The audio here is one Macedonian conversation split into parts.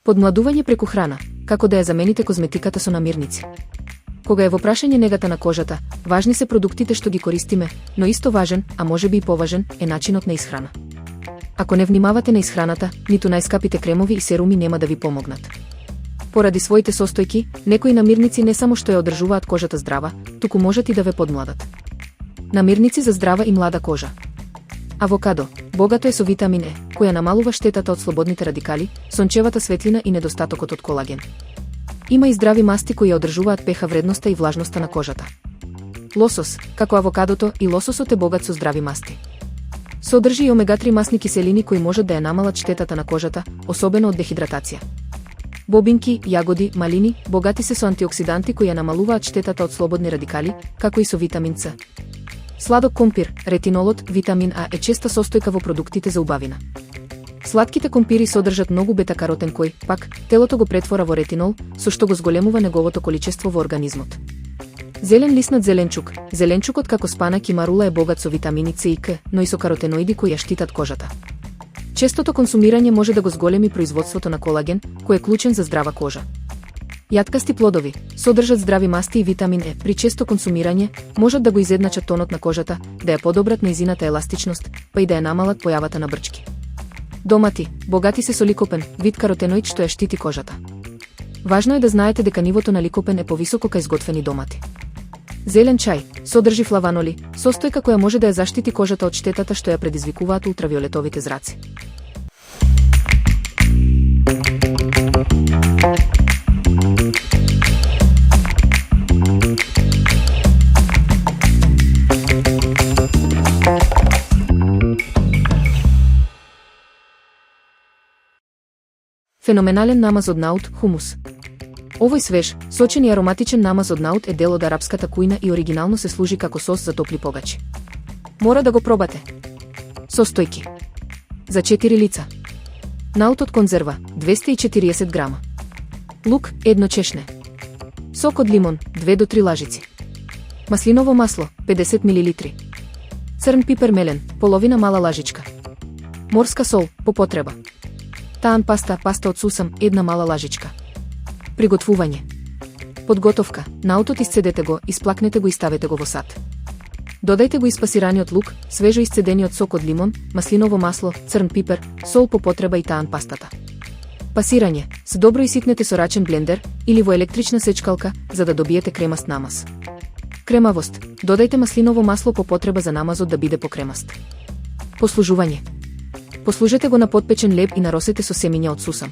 Подмладување преку храна, како да ја замените козметиката со намирници. Кога е во прашање негата на кожата, важни се продуктите што ги користиме, но исто важен, а можеби и поважен, е начинот на исхрана. Ако не внимавате на исхраната, ниту најскапите кремови и серуми нема да ви помогнат. Поради своите состојки, некои намирници не само што ја одржуваат кожата здрава, туку можат и да ве подмладат. Намирници за здрава и млада кожа. Авокадо, богато е со витамин Е, која намалува штетата од слободните радикали, сончевата светлина и недостатокот од колаген. Има и здрави масти кои ја одржуваат pH вредноста и влажноста на кожата. Лосос, како авокадото, и лососот е богат со здрави масти. Содржи и омега-3 масни киселини кои можат да ја намалат штетата на кожата, особено од дехидратација. Бобинки, јагоди, малини, богати се со антиоксиданти кои ја намалуваат штетата од слободни радикали, како и со витамин С. Сладок компир, ретинолот, витамин А е честа состојка во продуктите за убавина. Сладките компири содржат многу бета-каротен кој, пак, телото го претвора во ретинол, со што го зголемува неговото количество во организмот. Зелен лиснат зеленчук. Зеленчукот како спанак и марула е богат со витамини С и К, но и со каротеноиди кои ја штитат кожата. Честото консумирање може да го зголеми производството на колаген, кој е клучен за здрава кожа. Јаткасти плодови содржат здрави масти и витамин Е. При често консумирање можат да го изедначат тонот на кожата, да ја подобрат нејзината еластичност, па и да ја намалат појавата на брчки. Домати, богати се со ликопен, вид каротеноид што ја штити кожата. Важно е да знаете дека нивото на ликопен е повисоко кај изготвени домати. Зелен чај содржи флаваноли, состојка која може да ја заштити кожата од штетата што ја предизвикуваат ултравиолетовите зраци. Феноменален намаз од наут, хумус. Овој свеж, сочен и ароматичен намаз од наут е дел од арапската кујна и оригинално се служи како сос за топли погачи. Мора да го пробате. Состојки. За 4 лица. Наут од конзерва, 240 грама. Лук, 1 чешне. Сок од лимон, 2 до 3 лажици. Маслиново масло, 50 мл. Црн пипер мелен, половина мала лажичка. Морска сол, по потреба. Таан паста, паста од сусам, 1 мала лажичка. Приготвување. Подготовка. Наутот исцедете го, исплакнете го и ставете го во сад. Додајте го испасираниот лук, свежо исцедениот сок од лимон, маслиново масло, црн пипер, сол по потреба и таан пастата. Пасирање. Се добро иситнете со рачен блендер или во електрична сечкалка за да добиете кремаст намаз. Кремавост. Додајте маслиново масло по потреба за намазот да биде покремаст. Послужување. Послужете го на потпечен леб и наросете со семиња од сусам.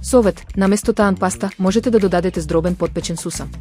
Совет, наместо таан паста, можете да додадете здробен потпечен сусам.